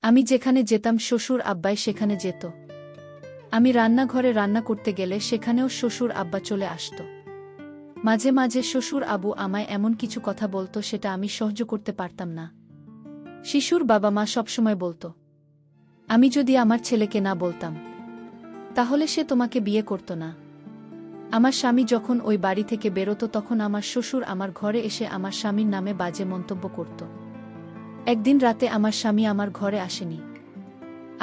আমি যেখানে যেতাম শ্বশুর আব্বাই সেখানে যেত। আমি রান্নাঘরে রান্না করতে গেলে সেখানেও শ্বশুর আব্বা চলে আসত। মাঝে মাঝে শ্বশুর আবু আমায় এমন কিছু কথা বলতো সেটা আমি সহ্য করতে পারতাম না। শিশুর বাবা মা সবসময় বলতো, আমি যদি আমার ছেলেকে না বলতাম তাহলে সে তোমাকে বিয়ে করত না। আমার স্বামী যখন ওই বাড়ি থেকে বেরোতো তখন আমার শ্বশুর আমার ঘরে এসে আমার স্বামীর নামে বাজে মন্তব্য করত। একদিন রাতে আমার স্বামী আমার ঘরে আসেনি,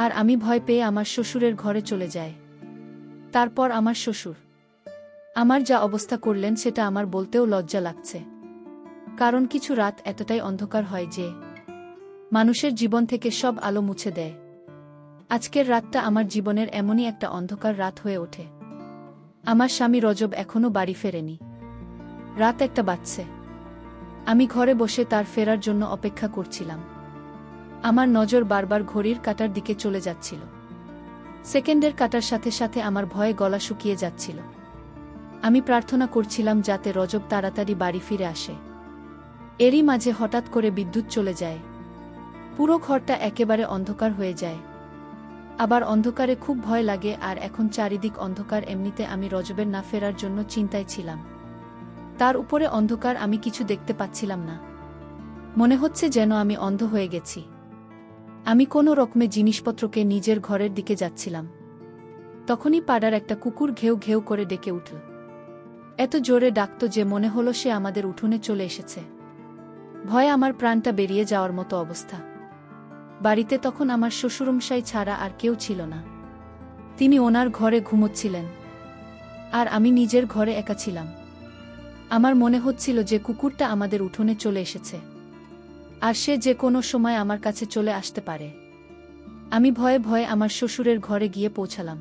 আর আমি ভয় পেয়ে আমার শ্বশুরের ঘরে চলে যাই। তারপর আমার শ্বশুর আমার যা অবস্থা করলেন সেটা আমার বলতেও লজ্জা লাগছে, কারণ কিছু রাত এতটাই অন্ধকার হয় যে মানুষের জীবন থেকে সব আলো মুছে দেয়। আজকের রাতটা আমার জীবনের এমনই একটা অন্ধকার রাত হয়ে ওঠে। আমার স্বামী রজব এখনো বাড়ি ফেরেনি। রাত 1টা বাজছে। আমি ঘরে বসে তার ফেরার জন্য অপেক্ষা করছিলাম। আমার নজর বারবার ঘড়ির কাঁটার দিকে চলে যাচ্ছিল। সেকেন্ডের কাঁটার সাথে সাথে আমার ভয়ে গলা শুকিয়ে যাচ্ছিল। আমি প্রার্থনা করছিলাম যাতে রজব তাড়াতাড়ি বাড়ি ফিরে আসে। এরই মাঝে হঠাৎ করে বিদ্যুৎ চলে যায়। পুরো ঘরটা একেবারে অন্ধকার হয়ে যায়। আবার অন্ধকারে খুব ভয় লাগে, আর এখন চারিদিক অন্ধকার। এমনিতে আমি রজবের না ফেরার জন্য চিন্তায় ছিলাম। তার উপরে অন্ধকার, আমি কিছু দেখতে পাচ্ছিলাম না। মনে হচ্ছে যেন আমি অন্ধ হয়ে গেছি। আমি কোনো রকমে জিনিসপত্রকে নিজের ঘরের দিকে যাচ্ছিলাম। তখনই পাড়ার একটা কুকুর ঘেউ ঘেউ করে ডেকে উঠল। এত জোরে ডাকত যে মনে হলো সে আমাদের উঠোনে চলে এসেছে। ভয়ে আমার প্রাণটা বেরিয়ে যাওয়ার মতো অবস্থা। বাড়িতে তখন আমার শ্বশুরমশাই ছাড়া আর কেউ ছিল না। তিনি ওনার ঘরে ঘুমোচ্ছিলেন, আর আমি নিজের ঘরে একা ছিলাম। আমার মনে হচ্ছিল যে কুকুরটা আমাদের উঠোনে চলে এসেছে, আর সে যে কোনো সময় আমার কাছে চলে আসতে পারে। আমি ভয়ে ভয়ে আমার শ্বশুরের ঘরে গিয়ে পৌঁছালাম।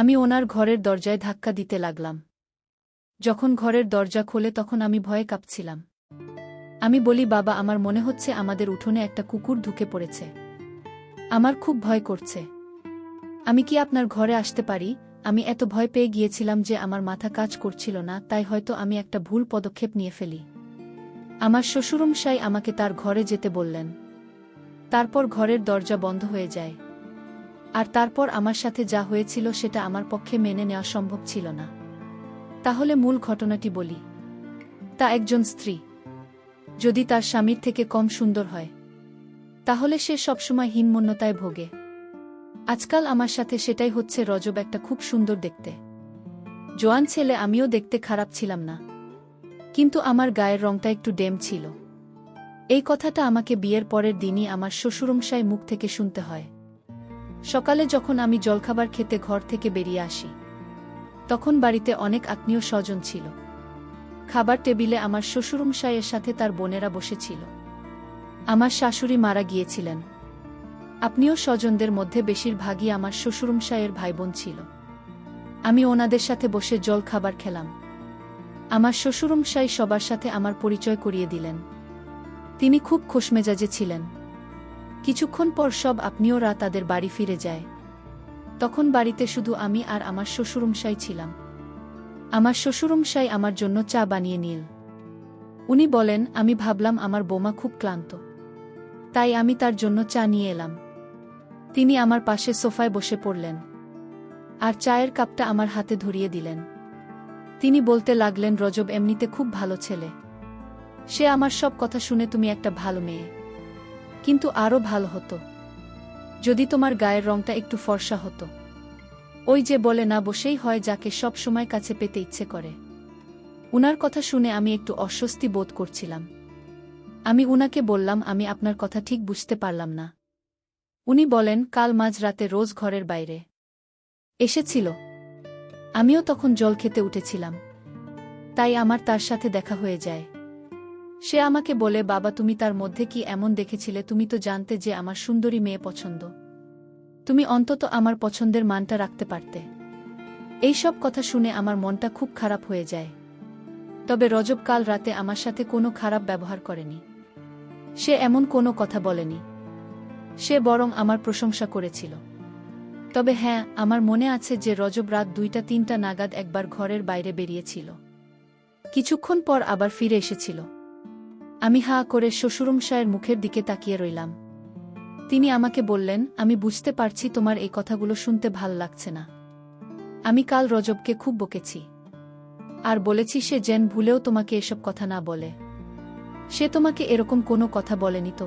আমি ওনার ঘরের দরজায় ধাক্কা দিতে লাগলাম। যখন ঘরের দরজা খোলে তখন আমি ভয়ে কাঁপছিলাম। আমি বলি, বাবা, আমার মনে হচ্ছে আমাদের উঠোনে একটা কুকুর ঢুকে পড়েছে। আমার খুব ভয় করছে। আমি কি আপনার ঘরে আসতে পারি? আমি এত ভয় পেয়ে গিয়েছিলাম যে আমার মাথা কাজ করছিল না, তাই হয়তো আমি একটা ভুল পদক্ষেপ নিয়ে ফেলি। আমার শ্বশুরমশাই আমাকে তার ঘরে যেতে বললেন। তারপর ঘরের দরজা বন্ধ হয়ে যায়। আর তারপর আমার সাথে যা হয়েছিল সেটা আমার পক্ষে মেনে নেওয়া সম্ভব ছিল না। তাহলে মূল ঘটনাটি বলি। তা একজন স্ত্রী যদি তার স্বামীর থেকে কম সুন্দর হয়, তাহলে সে সবসময় হীনমন্যতায় ভোগে। আজকাল আমার সাথে সেটাই হচ্ছে। রজব একটা খুব সুন্দর দেখতে জোয়ান ছেলে। আমিও দেখতে খারাপ ছিলাম না, কিন্তু আমার গায়ের রংটা একটু ডেম ছিল। এই কথাটা আমাকে বিয়ের পরের দিনই আমার শ্বশুরমশাই মুখ থেকে শুনতে হয়। সকালে যখন আমি জলখাবার খেতে ঘর থেকে বেরিয়ে আসি, তখন বাড়িতে অনেক আত্মীয় স্বজন ছিল। খাবার টেবিলে আমার শ্বশুরমশাইয়ের সাথে তার বোনেরা বসেছিল। আমার শাশুড়ি মারা গিয়েছিলেন। আত্মীয় স্বজনদের মধ্যে বেশিরভাগই আমার শ্বশুরমশাইয়ের ভাইবোন ছিল। আমি ওনাদের সাথে বসে জল খাবার খেলাম। আমার শ্বশুরমশাই সবার সাথে আমার পরিচয় করিয়ে দিলেন। তিনি খুব খোশমেজাজে ছিলেন। কিছুক্ষণ পর সব আত্মীয়রা তাদের বাড়ি ফিরে যায়। তখন বাড়িতে শুধু আমি আর আমার শ্বশুরমশাই ছিলাম। আমার শ্বশুরমশাই আমার জন্য চা বানিয়ে নিল। উনি বলেন, আমি ভাবলাম আমার বৌমা খুব ক্লান্ত, তাই আমি তার জন্য চা নিয়ে এলাম। তিনি আমার পাশে সোফায় বসে পড়লেন, আর চায়ের কাপটা আমার হাতে ধরিয়ে দিলেন। তিনি বলতে লাগলেন, রজব এমনিতে খুব ভালো ছেলে। সে আমার সব কথা শুনে তুমি একটা ভালো মেয়ে, কিন্তু আরও ভালো হতো যদি তোমার গায়ের রংটা একটু ফর্সা হতো। ওই যে বলে না, বসেই হয় যাকে সব সময় কাছে পেতে ইচ্ছে করে। উনার কথা শুনে আমি একটু অস্বস্তি বোধ করছিলাম। আমি উনাকে বললাম, আমি আপনার কথা ঠিক বুঝতে পারলাম না। উনি বলেন, কাল মাঝরাতে রোজ ঘরের বাইরে এসেছিল। আমিও তখন জল খেতে উঠেছিলাম, তাই আমার তার সাথে দেখা হয়ে যায়। সে আমাকে বলে, বাবা, তুমি তার মধ্যে কি এমন দেখেছিলে? তুমি তো জানতে যে আমার সুন্দরী মেয়ে পছন্দ। তুমি অন্তত আমার পছন্দের মানটা রাখতে পারতে। এইসব কথা শুনে আমার মনটা খুব খারাপ হয়ে যায়। তবে রজব কাল রাতে আমার সাথে কোনো খারাপ ব্যবহার করেনি। সে এমন কোনো কথা বলেনি। সে বরং আমার প্রশংসা করেছিল। তবে হ্যাঁ, আমার মনে আছে যে রজব রাত 2টা-3টা নাগাদ একবার ঘরের বাইরে বেরিয়েছিল। কিছুক্ষণ পর আবার ফিরে এসেছিল। আমি হাঁ করে শ্বশুরমশায়ের মুখের দিকে তাকিয়ে রইলাম। তিনি আমাকে বললেন, আমি বুঝতে পারছি তোমার এই কথাগুলো শুনতে ভাল লাগছে না। আমি কাল রজবকে খুব বকেছি আর বলেছি সে যেন ভুলেও তোমাকে এসব কথা না বলে। সে তোমাকে এরকম কোনো কথা বলেনি তো?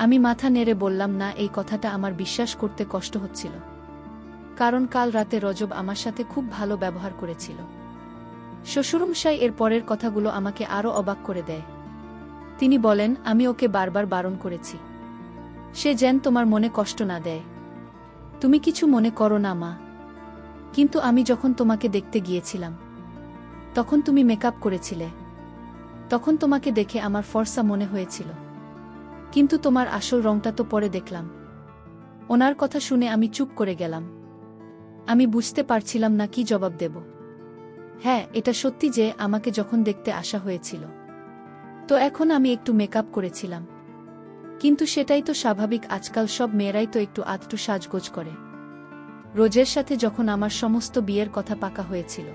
আমি মাথা নেড়ে বললাম, না, এই কথাটা আমার বিশ্বাস করতে কষ্ট হচ্ছিল, কারণ কাল রাতে রজব আমার সাথে খুব ভালো ব্যবহার করেছিল। শ্বশুরমশাই এর পরের কথাগুলো আমাকে আরও অবাক করে দেয়। তিনি বলেন, আমি ওকে বারবার বারণ করেছি সে যেন তোমার মনে কষ্ট না দেয়। তুমি কিছু মনে করো না মা। কিন্তু আমি যখন তোমাকে দেখতে গিয়েছিলাম তখন তুমি মেকআপ করেছিলে। তখন তোমাকে দেখে আমার ফর্সা মনে হয়েছিল, কিন্তু তোমার আসল রংটা তো পরে দেখলাম। ওনার কথা শুনে আমি চুপ করে গেলাম। আমি বুঝতে পারছিলাম না কি জবাব দেব। হ্যাঁ, এটা সত্যি যে আমাকে যখন দেখতে আসা হয়েছিল তো এখন আমি একটু মেকআপ করেছিলাম, কিন্তু সেটাই তো স্বাভাবিক। আজকাল সব মেয়েরাই তো একটু আধটু সাজগোজ করে। রোজের সাথে যখন আমার সমস্ত বিয়ের কথা পাকা হয়েছিল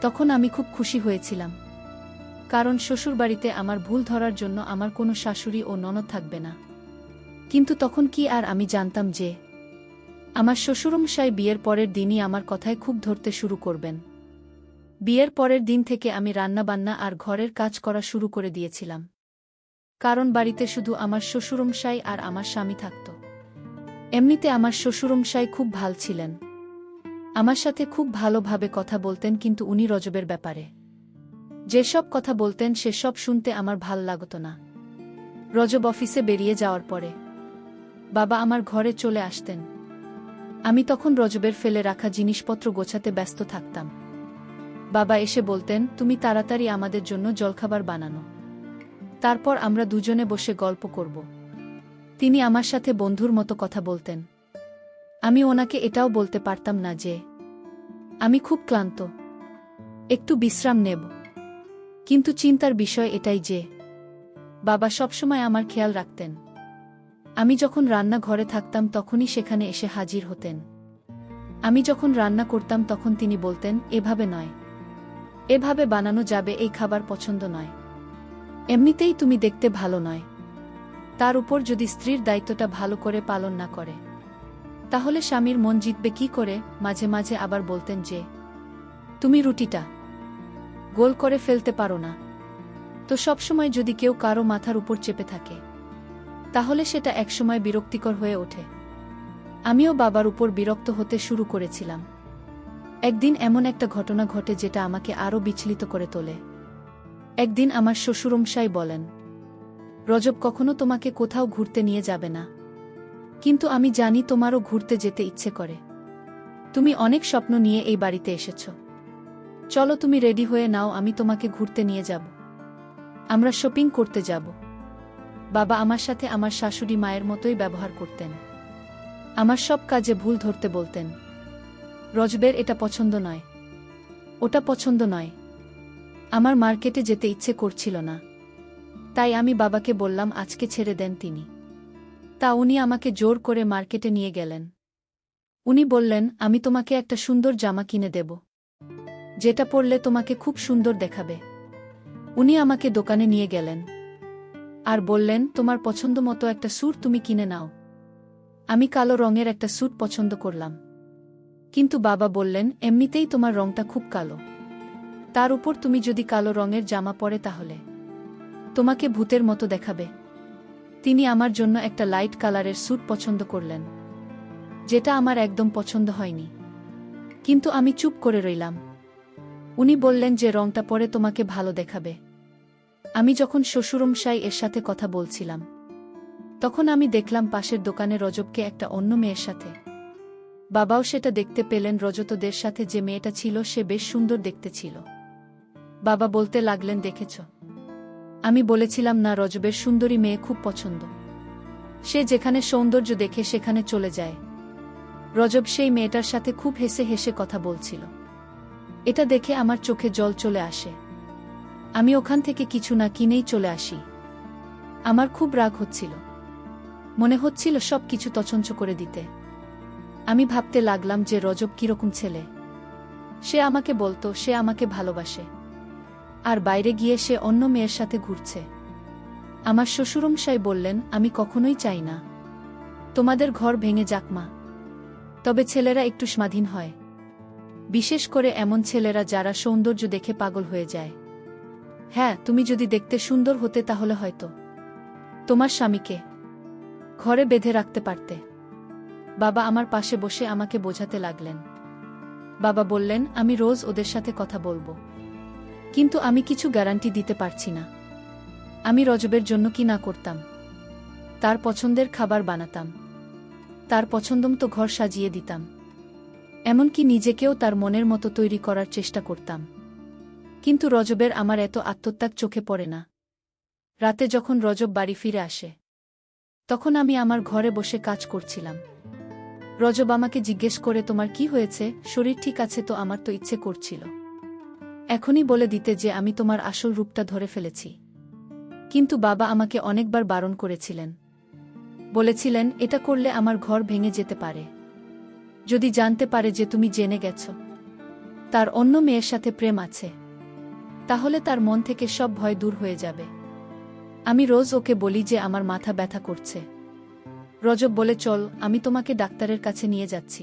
তখন আমি খুব খুশি হয়েছিলাম, কারণ শ্বশুরবাড়িতে আমার ভুল ধরার জন্য আমার কোনো শাশুড়ি ও ননদ থাকবে না। কিন্তু তখন কি আর আমি জানতাম যে আমার শ্বশুরমশাই বিয়ের পরের দিনই আমার কথায় খুব ধরতে শুরু করবেন। বিয়ের পরের দিন থেকে আমি রান্নাবান্না আর ঘরের কাজ করা শুরু করে দিয়েছিলাম, কারণ বাড়িতে শুধু আমার শ্বশুরমশাই আর আমার স্বামী থাকত। এমনিতে আমার শ্বশুরমশাই খুব ভাল ছিলেন, আমার সাথে খুব ভালোভাবে কথা বলতেন, কিন্তু উনি রজবের ব্যাপারে যেসব কথা বলতেন সেসব শুনতে আমার ভাল লাগত না। রজব অফিসে বেরিয়ে যাওয়ার পরে বাবা আমার ঘরে চলে আসতেন। আমি তখন রজবের ফেলে রাখা জিনিসপত্র গোছাতে ব্যস্ত থাকতাম। বাবা এসে বলতেন, তুমি তাড়াতাড়ি আমাদের জন্য জলখাবার বানানো, তারপর আমরা দুজনে বসে গল্প করব। তিনি আমার সাথে বন্ধুর মতো কথা বলতেন। আমি ওনাকে এটাও বলতে পারতাম না যে আমি খুব ক্লান্ত, একটু বিশ্রাম নেব। কিন্তু চিন্তার বিষয় এটাই যে বাবা সবসময় আমার খেয়াল রাখতেন। আমি যখন রান্নাঘরে থাকতাম তখনই সেখানে এসে হাজির হতেন। আমি যখন রান্না করতাম তখন তিনি বলতেন, এভাবে নয়, এভাবে বানানো যাবে, এই খাবার পছন্দ নয়, এমনিতেই তুমি দেখতে ভালো নয়। তার উপর যদি স্ত্রীর দায়িত্বটা ভালো করে পালন না করে তাহলে স্বামীর মন জিতবে কি করে? মাঝে মাঝে আবার বলতেন যে তুমি রুটিটা গোল করে ফেলতে পারো না। তো সবসময় যদি কেউ কারো মাথার উপর চেপে থাকে তাহলে সেটা একসময় বিরক্তিকর হয়ে ওঠে। আমিও বাবার উপর বিরক্ত হতে শুরু করেছিলাম। একদিন এমন একটা ঘটনা ঘটে যেটা আমাকে আরও বিচলিত করে তোলে। একদিন আমার শ্বশুরমশাই বলেন, রজব কখনো তোমাকে কোথাও ঘুরতে নিয়ে যাবে না, কিন্তু আমি জানি তোমারও ঘুরতে যেতে ইচ্ছে করে। তুমি অনেক স্বপ্ন নিয়ে এই বাড়িতে এসেছ। চলো তুমি রেডি হয়ে নাও, আমি তোমাকে ঘুরতে নিয়ে যাব, আমরা শপিং করতে যাব। বাবা আমার সাথে আমার শাশুড়ি মায়ের মতোই ব্যবহার করতেন। আমার সব কাজে ভুল ধরতে বলতেন। রজবের এটা পছন্দ নয়, ওটা পছন্দ নয়। আমার মার্কেটে যেতে ইচ্ছে করছিল না, তাই আমি বাবাকে বললাম আজকে ছেড়ে দেন তিনি। তা উনি আমাকে জোর করে মার্কেটে নিয়ে গেলেন। উনি বললেন, আমি তোমাকে একটা সুন্দর জামা কিনে দেব, যেটা পরলে তোমাকে খুব সুন্দর দেখাবে। উনি আমাকে দোকানে নিয়ে গেলেন আর বললেন, তোমার পছন্দ মতো একটা স্যুট তুমি কিনে নাও। আমি কালো রঙের একটা স্যুট পছন্দ করলাম, কিন্তু বাবা বললেন, এমনিতেই তোমার রংটা খুব কালো, তার উপর তুমি যদি কালো রঙের জামা পরে তাহলে তোমাকে ভূতের মতো দেখাবে। তিনি আমার জন্য একটা লাইট কালারের স্যুট পছন্দ করলেন, যেটা আমার একদম পছন্দ হয়নি, কিন্তু আমি চুপ করে রইলাম। উনি বললেন যে রংটা পরে তোমাকে ভালো দেখাবে। আমি যখন শ্বশুরমশাই এর সাথে কথা বলছিলাম তখন আমি দেখলাম পাশের দোকানে রজবকে একটা অন্য মেয়ের সাথে। বাবাও সেটা দেখতে পেলেন। রজতদের সাথে যে মেয়েটা ছিল সে বেশ সুন্দর দেখতে ছিল। বাবা বলতে লাগলেন, দেখেছ, আমি বলেছিলাম না রজবের সুন্দরী মেয়ে খুব পছন্দ। সে যেখানে সৌন্দর্য দেখে সেখানে চলে যায়। রজব সেই মেয়েটার সাথে খুব হেসে হেসে কথা বলছিল। এটা দেখে আমার চোখে জল চলে আসে। আমি ওখান থেকে কিছু না কিনেই চলে আসি। আমার খুব রাগ হচ্ছিল, মনে হচ্ছিল সব কিছু তছনছ করে দিতে। আমি ভাবতে লাগলাম যে রজব কিরকম ছেলে। সে আমাকে বলতো সে আমাকে ভালোবাসে, আর বাইরে গিয়ে সে অন্য মেয়ের সাথে ঘুরছে। আমার শ্বশুরমশাই বললেন, আমি কখনোই চাই না তোমাদের ঘর ভেঙে যাক মা। তবে ছেলেরা একটু স্বাধীন হয়, বিশেষ করে এমন ছেলেরা যারা সৌন্দর্য দেখে পাগল হয়ে যায়। হ্যাঁ, তুমি যদি দেখতে সুন্দর হতে তাহলে হয়তো তোমার স্বামীকে ঘরে বেঁধে রাখতে পারতে। বাবা আমার পাশে বসে আমাকে বোঝাতে লাগলেন। বাবা বললেন, আমি রোজ ওদের সাথে কথা বলবো, কিন্তু আমি কিছু গ্যারান্টি দিতে পারছি না। আমি রজবের জন্য কি না করতাম। তার পছন্দের খাবার বানাতাম, তার পছন্দমতো ঘর সাজিয়ে দিতাম, এমনকি নিজেকেও তার মনের মতো তৈরি করার চেষ্টা করতাম। কিন্তু রজবের আমার এত আত্মত্যাগ চোখে পড়ে না। রাতে যখন রজব বাড়ি ফিরে আসে, তখন আমি আমার ঘরে বসে কাজ করছিলাম। রজব আমাকে জিজ্ঞেস করে, তোমার কি হয়েছে, শরীর ঠিক আছে তো? আমার তো ইচ্ছে করছিল এখনই বলে দিতে যে আমি তোমার আসল রূপটা ধরে ফেলেছি, কিন্তু বাবা আমাকে অনেকবার বারণ করেছিলেন। বলেছিলেন, এটা করলে আমার ঘর ভেঙে যেতে পারে। যদি জানতে পারে যে তুমি জেনে গেছ তার অন্য মেয়ের সাথে প্রেম আছে, তাহলে তার মন থেকে সব ভয় দূর হয়ে যাবে। আমি রোজ ওকে বলি যে আমার মাথা ব্যথা করছে। রজব বলে, চল, আমি তোমাকে ডাক্তারের কাছে নিয়ে যাচ্ছি।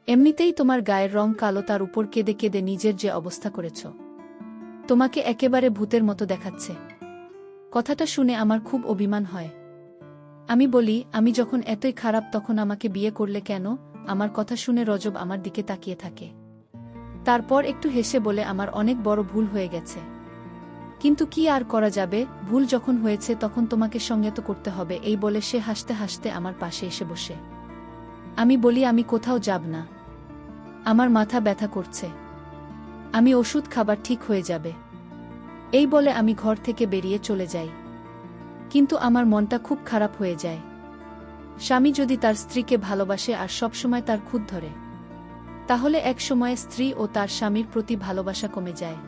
এমনিতেই তোমার গায়ের রং কালো, তার উপর কেঁদে কেঁদে নিজের যে অবস্থা করেছ, তোমাকে একেবারে ভূতের মতো দেখাচ্ছে। কথাটা শুনে আমার খুব অভিমান হয়। আমি বলি, আমি যখন এতই খারাপ তখন আমাকে বিয়ে করলে কেন? আমার কথা শুনে রজব আমার দিকে তাকিয়ে থাকে। তারপর একটু হেসে বলে, আমার অনেক বড় ভুল হয়ে গেছে, কিন্তু কি আর করা যাবে, ভুল যখন হয়েছে তখন তোমাকে সঙ্গে তো করতে হবে। এই বলে সে হাসতে হাসতে আমার পাশে এসে বসে। আমি বলি, আমি কোথাও যাব না, আমার মাথা ব্যথা করছে, আমি ওষুধ খাবার ঠিক হয়ে যাবে। এই বলে আমি ঘর থেকে বেরিয়ে চলে যাই। কিন্তু আমার মনটা খুব খারাপ হয়ে যায়। স্বামী যদি তার স্ত্রীকে ভালোবাসে আর সবসময় তার খুঁত ধরে, তাহলে এক সময়ে স্ত্রী ও তার স্বামীর প্রতি ভালোবাসা কমে যায়।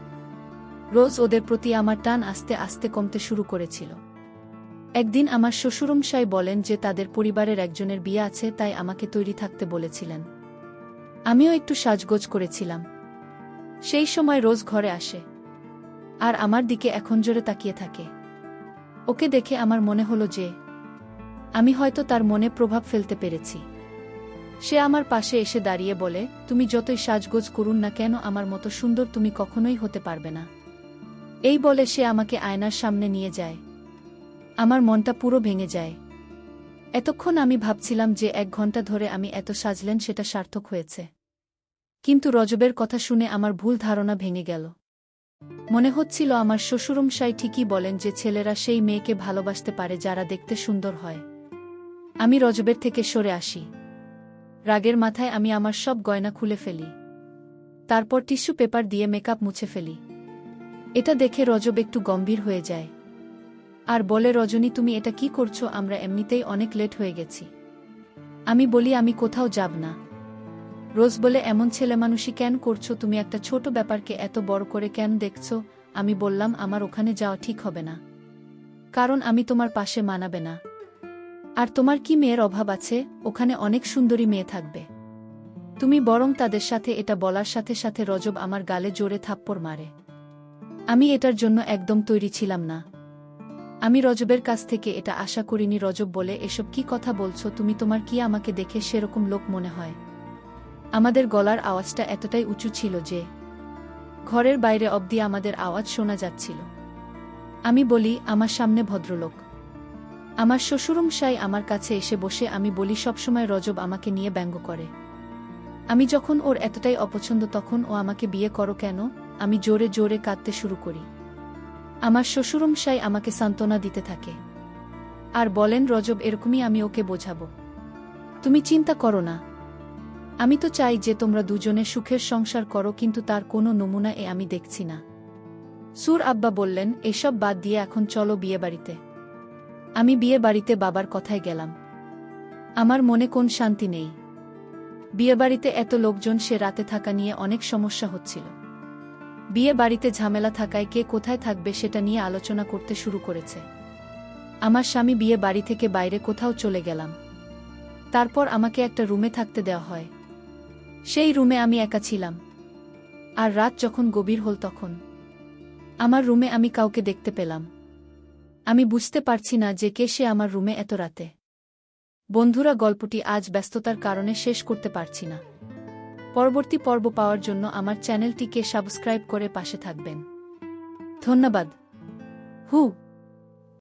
রোজ ওদের প্রতি আমার টান আস্তে আস্তে কমতে শুরু করেছিল। একদিন আমার শ্বশুরমশাই বলেন যে তাদের পরিবারের একজনের বিয়ে আছে, তাই আমাকে তৈরি থাকতে বলেছিলেন। আমিও একটু সাজগোজ করেছিলাম। সেই সময় রোজ ঘরে আসে আর আমার দিকে এখন জোরে তাকিয়ে থাকে। ওকে দেখে আমার মনে হলো যে আমি হয়তো তার মনে প্রভাব ফেলতে পেরেছি। সে আমার পাশে এসে দাঁড়িয়ে বলে, তুমি যতই সাজগোজ করুন না কেন, আমার মতো সুন্দর তুমি কখনোই হতে পারবে না। এই বলে সে আমাকে আয়নার সামনে নিয়ে যায়। আমার মনটা পুরো ভেঙে যায়। এতক্ষণ আমি ভাবছিলাম যে 1 ঘন্টা ধরে আমি এত সাজলেন সেটা সার্থক হয়েছে। কিন্তু রজবের কথা শুনে আমার ভুল ধারণা ভেঙে গেল। মনে হচ্ছিল আমার শ্বশুরমশাই ঠিকই বলেন যে ছেলেরা সেই মেয়েকে ভালোবাসতে পারে যারা দেখতে সুন্দর হয়। আমি রজবের থেকে সরে আসি। রাগের মাথায় আমি আমার সব গয়না খুলে ফেলি, তারপর টিস্যু পেপার দিয়ে মেকআপ মুছে ফেলি। এটা দেখে রজব একটু গম্ভীর হয়ে যায় আর বলে, রজনী, তুমি এটা কি করছো? আমরা এমনিতেই অনেক লেট হয়ে গেছি। আমি বলি, আমি কোথাও যাব না। রোজ বলে, এমন ছেলেমানুষি কেন করছো তুমি? একটা ছোট ব্যাপারকে এত বড় করে কেন দেখছো? আমি বললাম, আমার ওখানে যাওয়া ঠিক হবে না, কারণ আমি তোমার পাশে মানাবে না। আর তোমার কি মেয়ের অভাব আছে? ওখানে অনেক সুন্দরী মেয়ে থাকবে, তুমি বরং তাদের সাথে। এটা বলার সাথে সাথে রজব আমার গালে জোরে থাপ্পড় মারে। আমি এটার জন্য একদম তৈরি ছিলাম না। আমি রজবের কাছ থেকে এটা আশা করিনি। রজব বলে, এসব কি কথা বলছো তুমি? তোমার কি আমাকে দেখে সেরকম লোক মনে হয়? আমাদের গলার আওয়াজটা এতটাই উঁচু ছিল যে ঘরের বাইরে অবধি আমাদের আওয়াজ শোনা যাচ্ছিল। আমি বলি, আমার সামনে ভদ্রলোক। আমার শ্বশুরমশাই আমার কাছে এসে বসে। আমি বলি, সবসময় রজব আমাকে নিয়ে ব্যঙ্গ করে। আমি যখন ওর এতটাই অপছন্দ তখন ও আমাকে বিয়ে করো কেন? আমি জোরে জোরে কাঁদতে শুরু করি। আমার শ্বশুরমশাই আমাকে সান্ত্বনা দিতে থাকে আর বলেন, রজব এরকমই, আমি ওকে বোঝাবো, তুমি চিন্তা করো না। আমি তো চাই যে তোমরা দুজনে সুখের সংসার করো, কিন্তু তার কোনো নমুনা আমি দেখছি না। সুর আব্বা বললেন, এসব বাদ দিয়ে এখন চলো বিয়ে বাড়িতে। আমি বিয়ে বাড়িতে বাবার কথায় গেলাম। আমার মনে কোন শান্তি নেই। বিয়ে বাড়িতে এত লোকজন, সে রাতে থাকা নিয়ে অনেক সমস্যা হচ্ছিল। বিয়ে বাড়িতে ঝামেলা থাকায় কে কোথায় থাকবে সেটা নিয়ে আলোচনা করতে শুরু করেছে। আমার স্বামী বিয়ে বাড়ি থেকে বাইরে কোথাও চলে গেলাম। তারপর আমাকে একটা রুমে থাকতে দেওয়া হয়। সেই রুমে আমি একা ছিলাম। আর রাত যখন গভীর হল তখন আমার রুমে আমি কাউকে দেখতে পেলাম। আমি বুঝতে পারছি না যে কে সে আমার রুমে এত রাতে। বন্ধুরা, গল্পটি আজ ব্যস্ততার কারণে শেষ করতে পারছি না। পরবর্তী পর্ব পাওয়ার জন্য আমার চ্যানেলটিকে সাবস্ক্রাইব করে পাশে থাকবেন। ধন্যবাদ। হু।